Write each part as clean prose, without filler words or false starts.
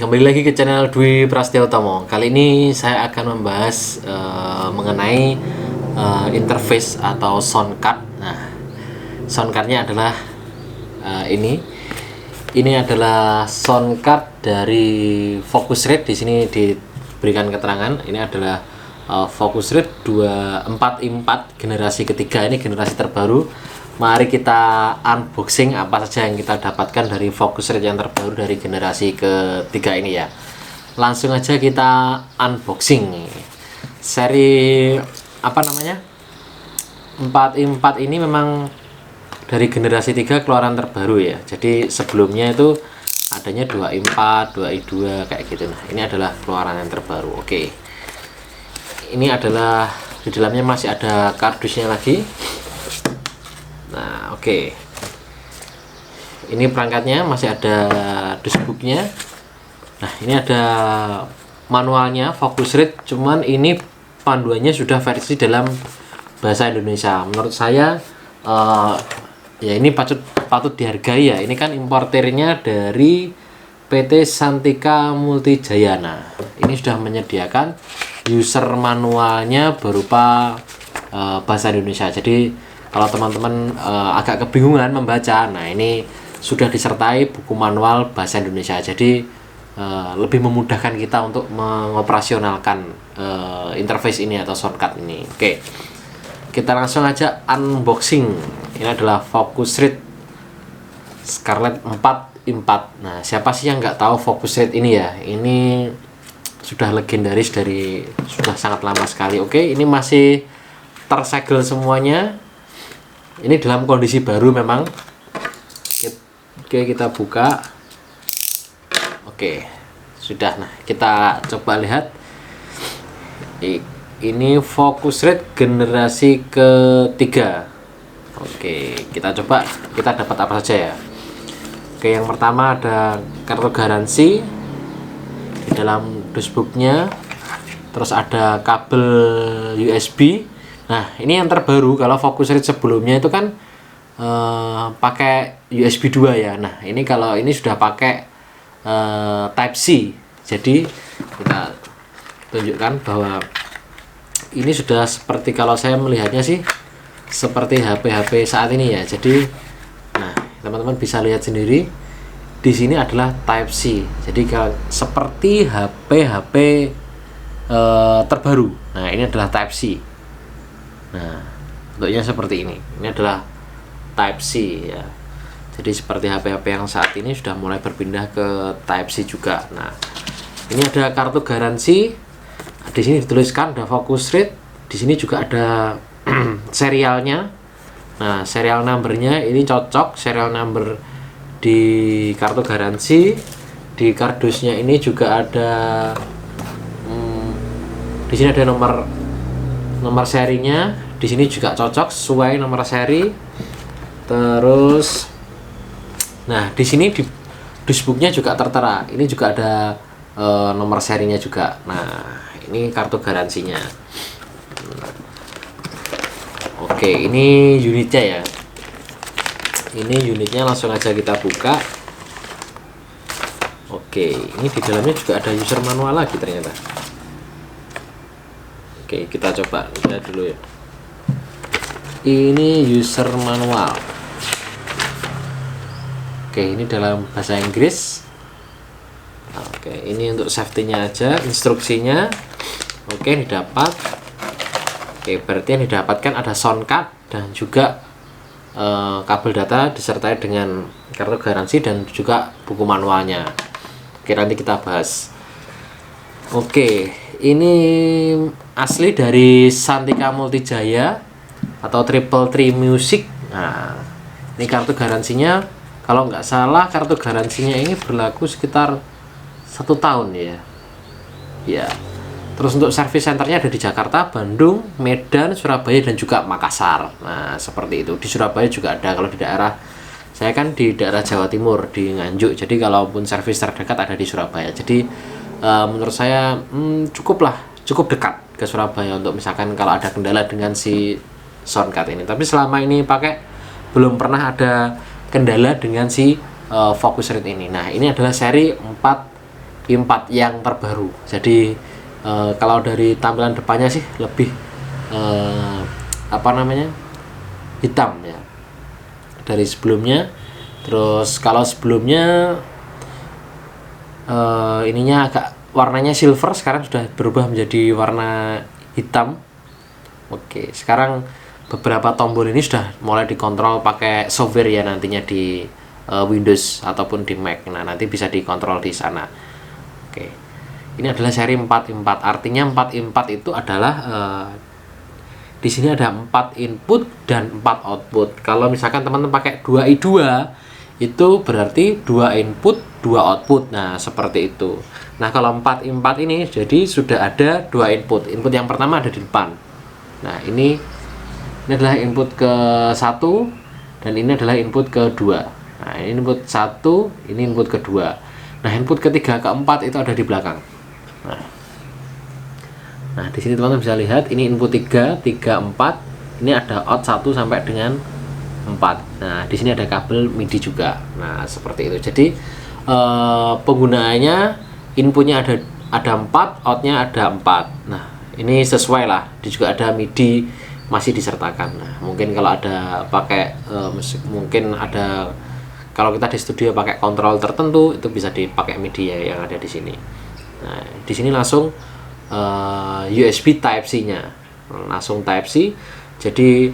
kembali lagi ke channel Dwi Prasetyo Utomo. Kali ini saya akan membahas mengenai interface atau sound card. Nah, sound cardnya adalah ini. Ini adalah sound card dari Focusrite. Di sini diberikan keterangan. Ini adalah Focusrite 24i4 generasi ketiga. Ini generasi terbaru. Mari kita unboxing apa saja yang kita dapatkan dari Focusrite yang terbaru dari generasi ketiga ini ya. Langsung aja kita unboxing. Seri apa namanya? 4i4 ini memang dari generasi 3 keluaran terbaru ya. Jadi sebelumnya itu adanya 2i4, 2i2 kayak gitu. Nah, ini adalah keluaran yang terbaru. Oke. Ini adalah di dalamnya masih ada kardusnya lagi. Nah, oke. Ini perangkatnya masih ada dashboardnya. Nah, ini ada manualnya Focusrite, cuman ini panduannya sudah versi dalam bahasa Indonesia. Menurut saya ya ini patut dihargai ya. Ini kan importernya dari PT Santika Multijaya. Nah, ini sudah menyediakan user manualnya berupa bahasa Indonesia. Jadi kalau teman-teman agak kebingungan membaca, nah ini sudah disertai buku manual bahasa Indonesia. Jadi lebih memudahkan kita untuk mengoperasionalkan interface ini atau shortcut ini. Oke, kita langsung aja unboxing. Ini adalah Focusrite Scarlett 4i4. Nah, siapa sih yang nggak tahu Focusrite ini ya? Ini sudah legendaris dari sudah sangat lama sekali. Oke, ini masih tersegel semuanya. Ini dalam kondisi baru memang. Oke, kita buka. Oke, sudah. Nah, kita coba lihat. Ini Focusrite generasi ketiga. Oke, kita coba. Kita dapat apa saja ya? Oke, yang pertama ada kartu garansi di dalam dashboardnya. Terus ada kabel USB. Nah, ini yang terbaru. Kalau Focusrite sebelumnya itu kan pakai USB 2 ya. Nah, ini kalau ini sudah pakai Type C. Jadi kita tunjukkan bahwa ini sudah seperti, kalau saya melihatnya sih seperti HP-HP saat ini ya. Jadi nah, teman-teman bisa lihat sendiri di sini adalah Type C. Jadi kalau seperti HP-HP terbaru. Nah, ini adalah Type C. Nah, bentuknya seperti ini. Ini adalah Type C ya. Jadi seperti HP-HP yang saat ini sudah mulai berpindah ke Type C juga. Nah, ini ada kartu garansi. Di sini dituliskan ada Focusrite. Di sini juga ada serialnya. Nah, serial numbernya ini cocok. Serial number di kartu garansi. Di kardusnya ini juga ada. Di sini ada nomor serinya. Di sini juga cocok sesuai nomor seri. Terus nah, di sini di dashboardnya juga tertera. Ini juga ada nomor serinya juga. Nah, ini kartu garansinya. Oke, ini unitnya ya. Ini unitnya, langsung aja kita buka. Oke, ini di dalamnya juga ada user manual lagi ternyata. Oke, kita coba lihat dulu ya. Ini user manual. Oke, ini dalam bahasa Inggris. Oke, ini untuk safety-nya aja, instruksinya. Oke, didapat. Oke, berarti yang didapatkan ada sound card dan juga kabel data disertai dengan kartu garansi dan juga buku manualnya. Oke, nanti kita bahas. Oke, ini asli dari Santika Multijaya atau Triple Tree Music. Nah, ini kartu garansinya, kalau nggak salah kartu garansinya ini berlaku sekitar 1 tahun ya. Ya. Terus untuk service centernya ada di Jakarta, Bandung, Medan, Surabaya dan juga Makassar. Nah, seperti itu. Di Surabaya juga ada. Kalau di daerah saya kan di daerah Jawa Timur di Nganjuk. Jadi kalaupun service terdekat ada di Surabaya. Jadi menurut saya cukup dekat ke Surabaya untuk misalkan kalau ada kendala dengan si soundcard ini. Tapi selama ini pakai belum pernah ada kendala dengan si Focusrite ini. Nah, ini adalah seri 4 i4 yang terbaru. Jadi kalau dari tampilan depannya sih lebih hitam ya dari sebelumnya. Terus kalau sebelumnya ininya agak warnanya silver, sekarang sudah berubah menjadi warna hitam. Oke, sekarang beberapa tombol ini sudah mulai dikontrol pakai software ya nantinya di Windows ataupun di Mac. Nah, nanti bisa dikontrol di sana. Oke. Ini adalah seri 4i4. Artinya 4i4 itu adalah di sini ada 4 input dan 4 output. Kalau misalkan teman-teman pakai 2i2 itu berarti 2 input, 2 output. Nah, seperti itu. Nah, kalau 4i4 ini jadi sudah ada 2 input. Input yang pertama ada di depan. Nah, ini adalah input ke 1 dan ini adalah input kedua. Nah, ini input 1, ini input kedua. Nah, input ketiga, keempat itu ada di belakang. Nah, di sini teman-teman bisa lihat ini input 3, 3, 4. Ini ada out 1 sampai dengan 4. Nah, di sini ada kabel MIDI juga. Nah, seperti itu. Jadi penggunaannya inputnya ada 4, outnya ada 4. Nah, ini sesuai lah. Di juga ada MIDI masih disertakan. Nah, mungkin kalau ada pakai mungkin ada kalau kita di studio pakai kontrol tertentu itu bisa dipakai MIDI ya yang ada di sini. Nah, di sini langsung USB Type-C-nya, langsung Type-C. Jadi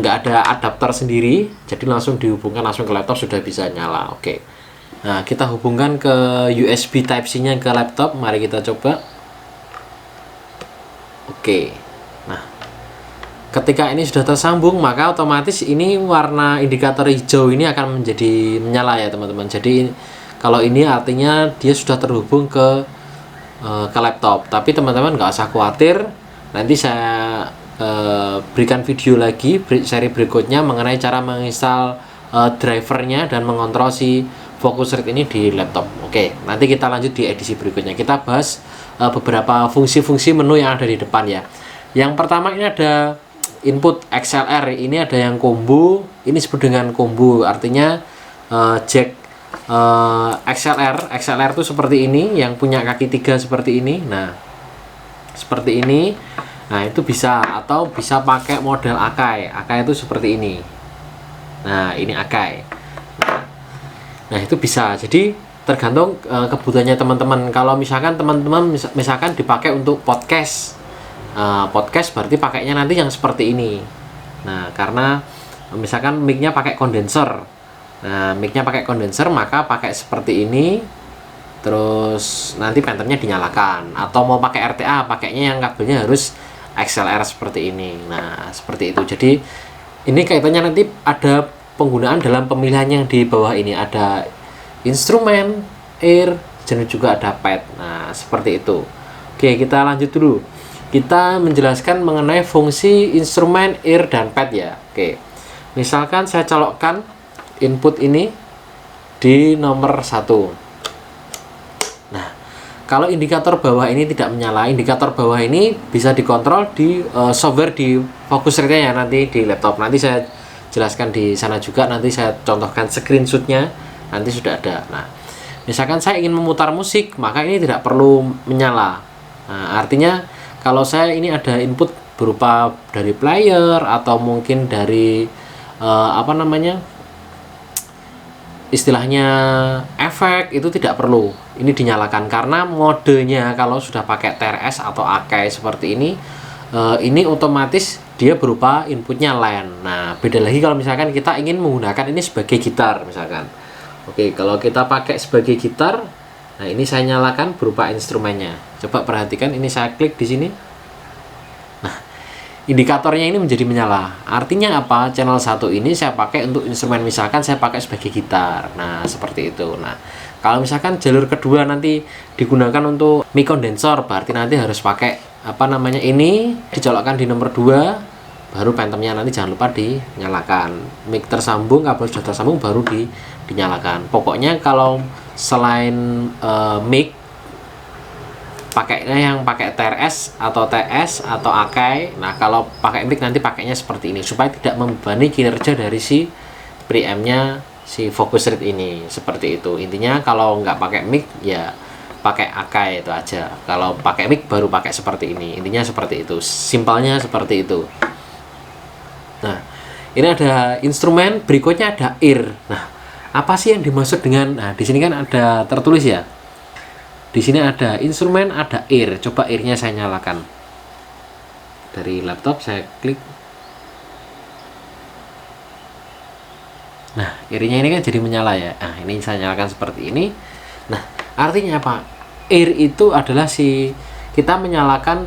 nggak ada adapter sendiri, jadi langsung dihubungkan langsung ke laptop sudah bisa nyala. Oke. Nah, kita hubungkan ke USB Type-C-nya ke laptop. Mari kita coba. Oke. Nah, ketika ini sudah tersambung, maka otomatis ini warna indikator hijau ini akan menjadi menyala ya teman-teman. Jadi kalau ini artinya dia sudah terhubung ke laptop. Tapi teman-teman nggak usah khawatir, nanti saya berikan video lagi seri berikutnya mengenai cara menginstal drivernya dan mengontrol si Focusrite ini di laptop. Oke, nanti kita lanjut di edisi berikutnya. Kita bahas beberapa fungsi-fungsi menu yang ada di depan ya. Yang pertama ini ada input XLR, ini ada yang combo, ini disebut dengan combo, artinya jack XLR itu seperti ini, yang punya kaki 3 seperti ini. Nah, seperti ini. Nah, itu bisa, atau bisa pakai model Akai. Akai itu seperti ini. Nah, ini Akai. Nah, itu bisa. Jadi tergantung kebutuhannya teman-teman. Kalau misalkan teman-teman misalkan dipakai untuk podcast. Podcast berarti pakainya nanti yang seperti ini. Nah, karena misalkan mic-nya pakai kondenser. Nah, mic-nya pakai kondenser, maka pakai seperti ini. Terus nanti phantomnya dinyalakan. Atau mau pakai RTA, pakainya yang kabelnya harus XLR seperti ini. Nah, seperti itu. Jadi ini kaitannya nanti ada penggunaan dalam pemilihan yang di bawah ini. Ada instrumen, ear, dan juga ada pad. Nah, seperti itu. Oke, kita lanjut dulu. Kita menjelaskan mengenai fungsi instrumen, ear, dan pad ya. Oke. Misalkan saya colokkan input ini di nomor 1. Nah, kalau indikator bawah ini tidak menyala, indikator bawah ini bisa dikontrol di software di Focusrite ya nanti di laptop. Nanti saya jelaskan di sana juga, nanti saya contohkan screenshotnya, nanti sudah ada. Nah, misalkan saya ingin memutar musik, maka ini tidak perlu menyala. Nah, artinya kalau saya ini ada input berupa dari player atau mungkin dari istilahnya efek, itu tidak perlu ini dinyalakan karena modenya kalau sudah pakai TRS atau Akai seperti ini otomatis dia berupa inputnya line. Nah, beda lagi kalau misalkan kita ingin menggunakan ini sebagai gitar misalkan. Oke, kalau kita pakai sebagai gitar, nah ini saya nyalakan berupa instrumennya. Coba perhatikan, ini saya klik di sini. Indikatornya ini menjadi menyala. Artinya apa? Channel 1 ini saya pakai untuk instrumen, misalkan saya pakai sebagai gitar. Nah, seperti itu. Nah, kalau misalkan jalur kedua nanti digunakan untuk mic condenser, berarti nanti harus pakai ini dicolokkan di nomor 2, baru phantomnya nanti jangan lupa dinyalakan. Mic tersambung, kabel sudah tersambung baru dinyalakan. Pokoknya kalau selain mic pakainya yang pakai TRS atau TS atau Akai. Nah, kalau pakai mic nanti pakainya seperti ini supaya tidak membebani kinerja dari si preamp-nya si Focusrite ini. Seperti itu. Intinya kalau nggak pakai mic ya pakai Akai itu aja. Kalau pakai mic baru pakai seperti ini. Intinya seperti itu. Simpelnya seperti itu. Nah, ini ada instrumen, berikutnya ada ear. Nah, apa sih yang dimaksud dengan, nah di sini kan ada tertulis ya. Di sini ada instrumen, ada ear. Coba earnya saya nyalakan. Dari laptop saya klik. Nah, earnya ini kan jadi menyala ya. Nah, ini saya nyalakan seperti ini. Nah, artinya apa? Ear itu adalah kita menyalakan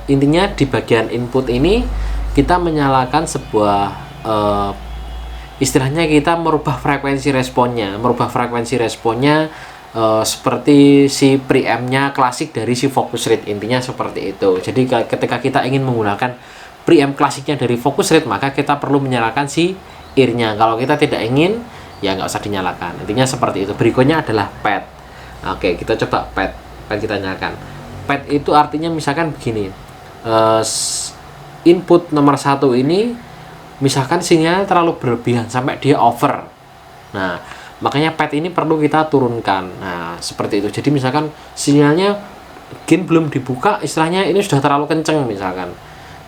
intinya di bagian input ini kita menyalakan sebuah istilahnya kita merubah frekuensi responnya. Seperti si preamp-nya klasik dari si Focusrite, intinya seperti itu. Jadi ketika kita ingin menggunakan preamp klasiknya dari Focusrite, maka kita perlu menyalakan si ear-nya. Kalau kita tidak ingin, ya nggak usah dinyalakan. Intinya seperti itu. Berikutnya adalah pad. Oke, kita coba pad kita nyalakan. Pad itu artinya misalkan begini, input nomor 1 ini misalkan sinyal terlalu berlebihan sampai dia over. Nah, makanya pad ini perlu kita turunkan. Nah, seperti itu. Jadi misalkan sinyalnya gain belum dibuka, istilahnya ini sudah terlalu kenceng misalkan.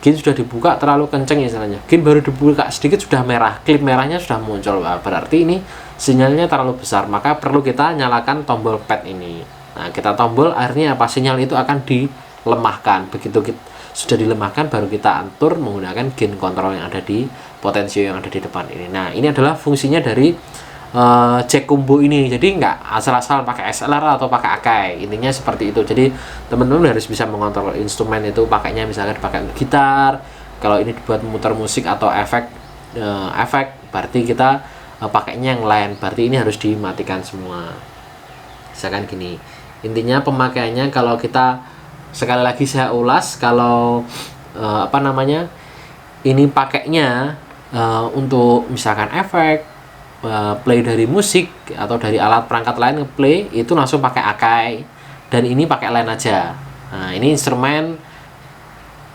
Gain sudah dibuka terlalu kenceng istilahnya. Gain baru dibuka sedikit sudah merah, klip merahnya sudah muncul. Nah, berarti ini sinyalnya terlalu besar, maka perlu kita nyalakan tombol pad ini. Nah, kita tombol, akhirnya apa? Sinyal itu akan dilemahkan. Begitu sudah dilemahkan, baru kita atur menggunakan gain control yang ada di potensio yang ada di depan ini. Nah, ini adalah fungsinya dari jack combo ini. Jadi nggak asal-asal pakai XLR atau pakai Akai. Intinya seperti itu. Jadi teman-teman harus bisa mengontrol instrumen itu, pakainya misalkan dipakai gitar. Kalau ini dibuat muter musik atau efek, berarti kita pakainya yang lain. Berarti ini harus dimatikan semua. Misalkan gini. Intinya pemakaiannya, kalau kita sekali lagi saya ulas, kalau ini pakainya untuk misalkan efek, play dari musik atau dari alat perangkat lain ngeplay, itu langsung pakai Akai, dan ini pakai line aja. Nah, ini instrumen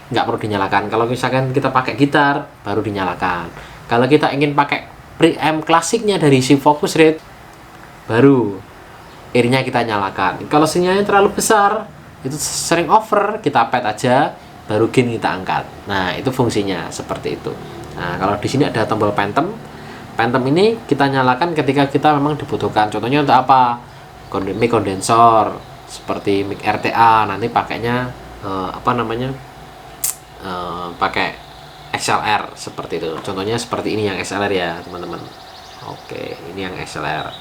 nggak perlu dinyalakan. Kalau misalkan kita pakai gitar baru dinyalakan. Kalau kita ingin pakai preamp klasiknya dari si Focusrite, baru ear-nya kita nyalakan. Kalau sinyalnya terlalu besar, itu sering over, kita pad aja, baru gain kita angkat. Nah, itu fungsinya seperti itu. Nah, kalau di sini ada tombol phantom. Phantom ini kita nyalakan ketika kita memang dibutuhkan. Contohnya untuk apa? Mic kondensor, seperti mic RTA. Nanti pakainya pakai XLR seperti itu. Contohnya seperti ini yang XLR ya, teman-teman. Oke, ini yang XLR.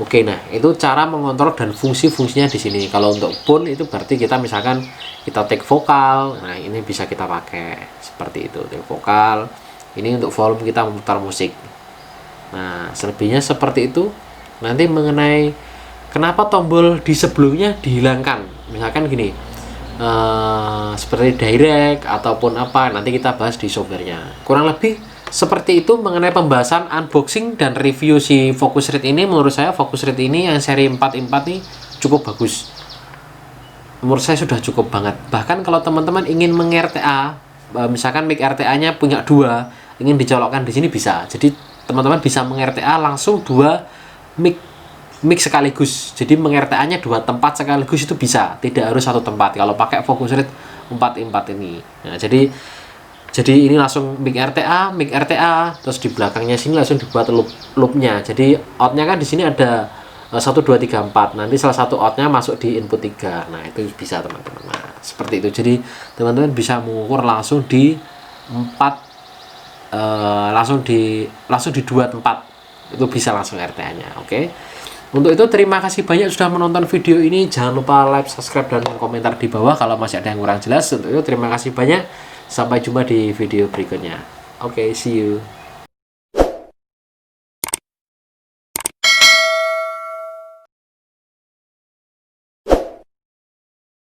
Oke, nah itu cara mengontrol dan fungsi-fungsinya di sini. Kalau untuk pun itu berarti kita misalkan kita take vokal. Nah, ini bisa kita pakai seperti itu, take vokal. Ini untuk volume kita memutar musik. Nah, selebihnya seperti itu. Nanti mengenai kenapa tombol di sebelumnya dihilangkan, misalkan gini, seperti direct ataupun apa, nanti kita bahas di softwarenya. Kurang lebih seperti itu mengenai pembahasan unboxing dan review si Focusrite ini. Menurut saya Focusrite ini yang seri 4i4 ini cukup bagus. Menurut saya sudah cukup banget. Bahkan kalau teman-teman ingin meng-RTA, misalkan mic RTA-nya punya 2, ingin dicolokkan di sini bisa. Jadi teman-teman bisa meng-RTA langsung 2 mic sekaligus. Jadi meng-RTA-nya 2 tempat sekaligus itu bisa, tidak harus 1 tempat kalau pakai Focusrite 4i4 ini. Nah, jadi ini langsung mic RTA, terus di belakangnya sini langsung dibuat loopnya. Jadi outnya kan di sini ada 1, 2, 3, 4. Nanti salah satu outnya masuk di input 3. Nah, itu bisa teman-teman. Nah, seperti itu. Jadi teman-teman bisa mengukur langsung di 4, langsung di 2 tempat. Itu bisa langsung RTA-nya. Oke. Untuk itu terima kasih banyak sudah menonton video ini. Jangan lupa like, subscribe, dan komentar di bawah kalau masih ada yang kurang jelas. Untuk itu terima kasih banyak. Sampai jumpa di video berikutnya. Oke, see you.